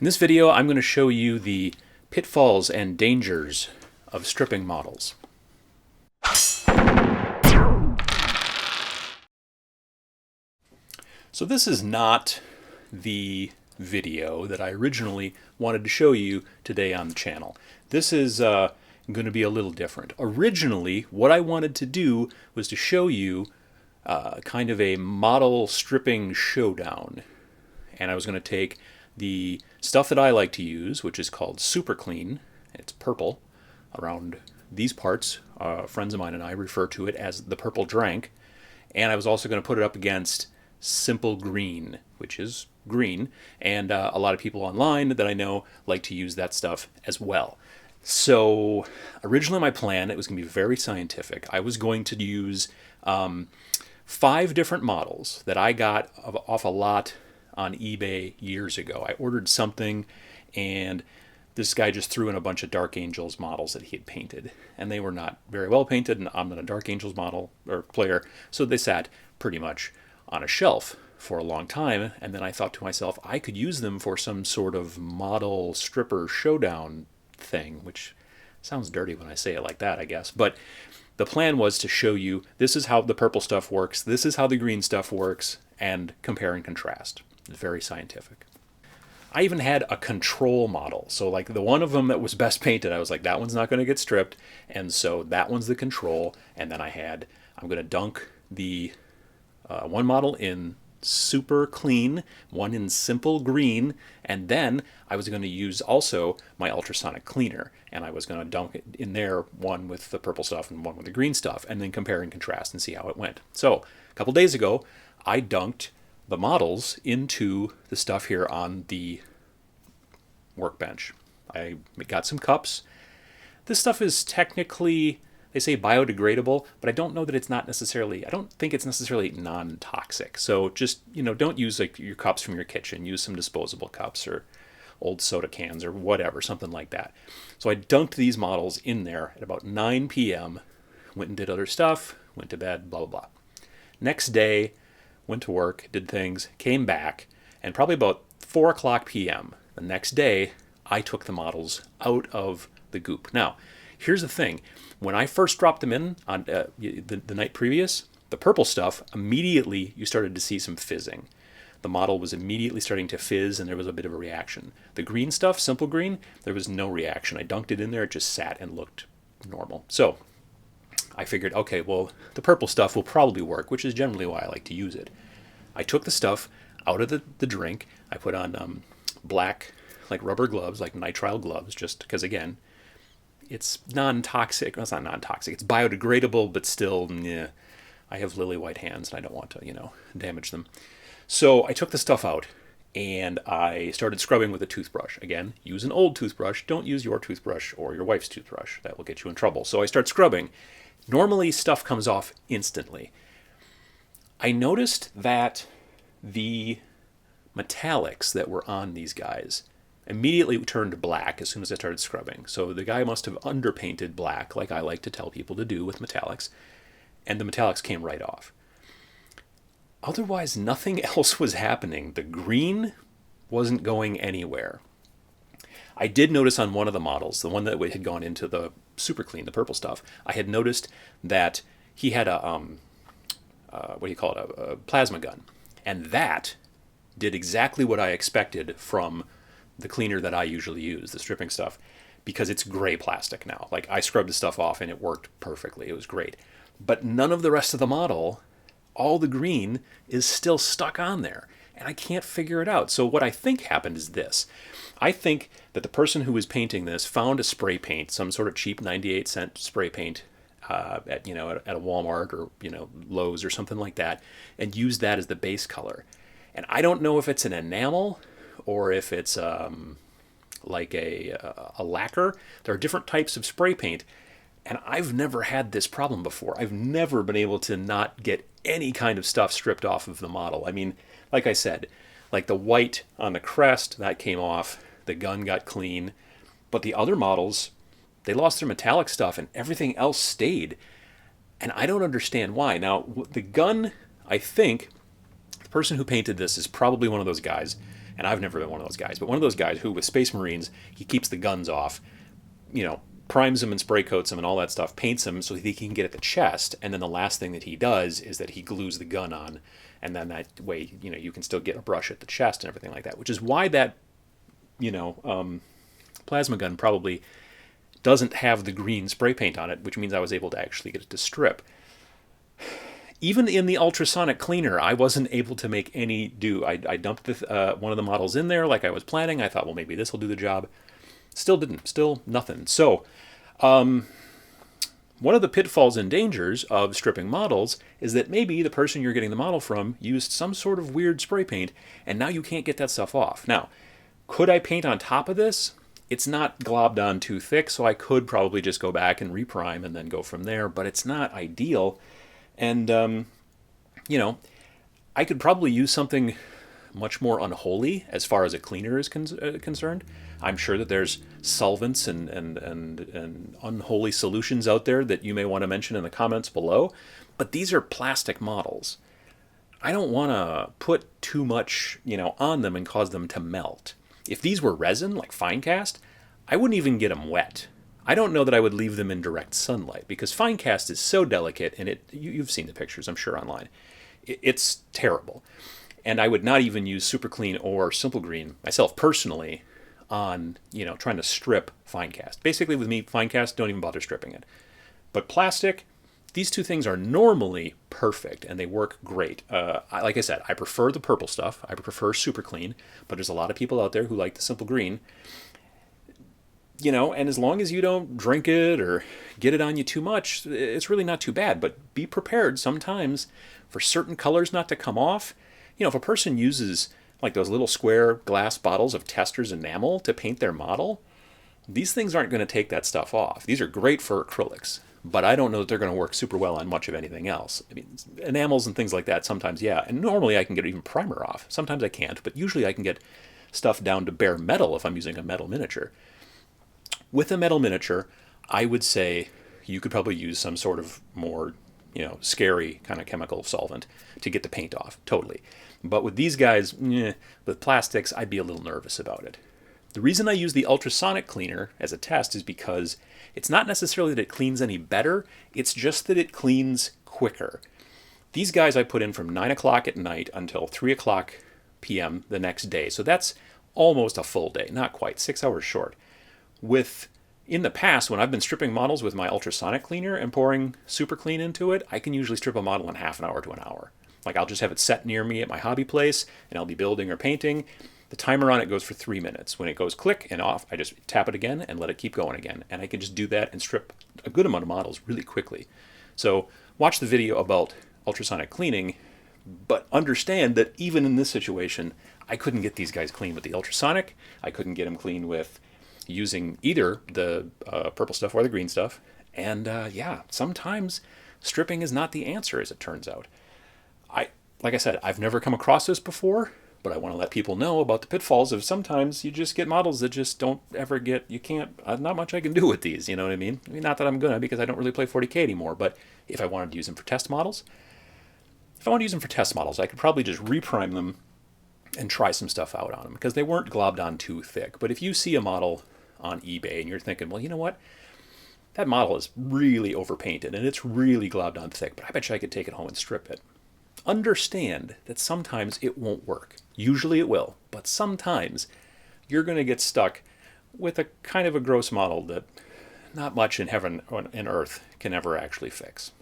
In this video, I'm going to show you the pitfalls and dangers of stripping models. So this is not the video that I originally wanted to show you today on the channel. This is going to be a little different. Originally, what I wanted to do was to show you kind of a model stripping showdown. And I was going to take the stuff that I like to use, which is called SuperClean. It's purple around these parts. Friends of mine and I refer to it as the purple drank. And I was also going to put it up against simple green, which is green. And a lot of people online that I know like to use that stuff as well. So originally my plan, it was going to be very scientific. I was going to use 5 different models that I got off a lot on eBay years ago. I ordered something and this guy just threw in a bunch of Dark Angels models that he had painted, and they were not very well painted, and I'm not a Dark Angels model or player, so they sat pretty much on a shelf for a long time. And then I thought to myself, I could use them for some sort of model stripper showdown thing, which sounds dirty when I say it like that, I guess. But the plan was to show you, this is how the purple stuff works, this is how the green stuff works, and compare and contrast. It's very scientific. I even had a control model. So like the one of them that was best painted, I was like, that one's not going to get stripped. And so that one's the control. And then I'm going to dunk the one model in SuperClean, one in simple green, and then I was going to use also my ultrasonic cleaner, and I was going to dunk it in there, one with the purple stuff and one with the green stuff, and then compare and contrast and see how it went. So a couple days ago, I dunked the models into the stuff here on the workbench. I got some cups. This stuff is technically, they say biodegradable, but I don't know that it's not necessarily, I don't think it's necessarily non-toxic. So just, don't use like your cups from your kitchen. Use some disposable cups or old soda cans or whatever, something like that. So I dunked these models in there at about 9 p.m., went and did other stuff, went to bed, blah, blah, blah. Next day, went to work, did things, came back, and probably about 4 o'clock p.m. the next day, I took the models out of the goop. Now, here's the thing. When I first dropped them in on the night previous, the purple stuff, immediately you started to see some fizzing. The model was immediately starting to fizz and there was a bit of a reaction. The green stuff, simple green, there was no reaction. I dunked it in there, it just sat and looked normal. So I figured, okay, well, the purple stuff will probably work, which is generally why I like to use it. I took the stuff out of the drink. I put on black, like rubber gloves, like nitrile gloves, just because, again, it's non-toxic. Well, it's not non-toxic. It's biodegradable, but still, I have lily white hands and I don't want to, damage them. So I took the stuff out and I started scrubbing with a toothbrush. Again, use an old toothbrush. Don't use your toothbrush or your wife's toothbrush. That will get you in trouble. So I start scrubbing. Normally, stuff comes off instantly. I noticed that the metallics that were on these guys immediately turned black as soon as I started scrubbing. So the guy must have underpainted black, like I like to tell people to do with metallics, and the metallics came right off. Otherwise, nothing else was happening. The green wasn't going anywhere. I did notice on one of the models, the one that had gone into the SuperClean, the purple stuff, I had noticed that he had a a plasma gun. And that did exactly what I expected from the cleaner that I usually use, the stripping stuff, because it's gray plastic now. Like, I scrubbed the stuff off and it worked perfectly. It was great. But none of the rest of the model, all the green, is still stuck on there. And I can't figure it out. So what I think happened is this. I think that the person who was painting this found a spray paint, some sort of cheap 98-cent spray paint, at a Walmart or Lowe's or something like that, and use that as the base color. And I don't know if it's an enamel or if it's like a lacquer. There are different types of spray paint, and I've never had this problem before. I've never been able to not get any kind of stuff stripped off of the model. I mean, like I said, like the white on the crest, that came off, the gun got clean, but the other models, they lost their metallic stuff and everything else stayed. And I don't understand why. Now, the gun, I think, the person who painted this is probably one of those guys and I've never been one of those guys, but one of those guys who with Space Marines, he keeps the guns off, primes them and spray coats them and all that stuff, paints them so that he can get at the chest, and then the last thing that he does is that he glues the gun on, and then that way, you can still get a brush at the chest and everything like that, which is why that, plasma gun probably doesn't have the green spray paint on it, which means I was able to actually get it to strip. Even in the ultrasonic cleaner, I wasn't able to make any do. I dumped one of the models in there like I was planning. I thought, well, maybe this will do the job. Still didn't. Still nothing. So, one of the pitfalls and dangers of stripping models is that maybe the person you're getting the model from used some sort of weird spray paint, and now you can't get that stuff off. Now, could I paint on top of this? It's not globbed on too thick, so I could probably just go back and reprime and then go from there, but it's not ideal. And, I could probably use something much more unholy as far as a cleaner is concerned. I'm sure that there's solvents and unholy solutions out there that you may want to mention in the comments below, but these are plastic models. I don't want to put too much, on them and cause them to melt. If these were resin, like fine cast, I wouldn't even get them wet. I don't know that I would leave them in direct sunlight because fine cast is so delicate, and you've seen the pictures, I'm sure, online. It's terrible. And I would not even use SuperClean or Simple Green myself personally on, trying to strip fine cast. Basically with me, fine cast, don't even bother stripping it. But plastic, these two things are normally perfect and they work great. Like I said, I prefer the purple stuff. I prefer SuperClean, but there's a lot of people out there who like the Simple Green. And as long as you don't drink it or get it on you too much, it's really not too bad. But be prepared sometimes for certain colors not to come off. If a person uses like those little square glass bottles of Tester's enamel to paint their model, these things aren't going to take that stuff off. These are great for acrylics, but I don't know that they're going to work super well on much of anything else. I mean, enamels and things like that sometimes, yeah. And normally I can get even primer off. Sometimes I can't, but usually I can get stuff down to bare metal if I'm using a metal miniature. With a metal miniature, I would say you could probably use some sort of more, scary kind of chemical solvent to get the paint off, totally. But with these guys, with plastics, I'd be a little nervous about it. The reason I use the ultrasonic cleaner as a test is because it's not necessarily that it cleans any better, it's just that it cleans quicker. These guys I put in from 9 o'clock at night until 3 o'clock p.m. the next day. So that's almost a full day, not quite, 6 hours short. In the past, when I've been stripping models with my ultrasonic cleaner and pouring SuperClean into it, I can usually strip a model in half an hour to an hour. Like I'll just have it set near me at my hobby place and I'll be building or painting. The timer on it goes for 3 minutes. When it goes click and off, I just tap it again and let it keep going again. And I can just do that and strip a good amount of models really quickly. So watch the video about ultrasonic cleaning, but understand that even in this situation, I couldn't get these guys clean with the ultrasonic. I couldn't get them clean with using either the purple stuff or the green stuff. And sometimes stripping is not the answer, as it turns out. Like I said, I've never come across this before, but I want to let people know about the pitfalls of sometimes you just get models that just don't ever get, not much I can do with these, you know what I mean? Not that I'm gonna, because I don't really play 40K anymore, but if I wanted to use them for test models, I could probably just reprime them and try some stuff out on them, because they weren't globbed on too thick. But if you see a model on eBay and you're thinking, well, you know what? That model is really overpainted and it's really globbed on thick, but I bet you I could take it home and strip it. Understand that sometimes it won't work. Usually it will, but sometimes you're going to get stuck with a kind of a gross model that not much in heaven and earth can ever actually fix.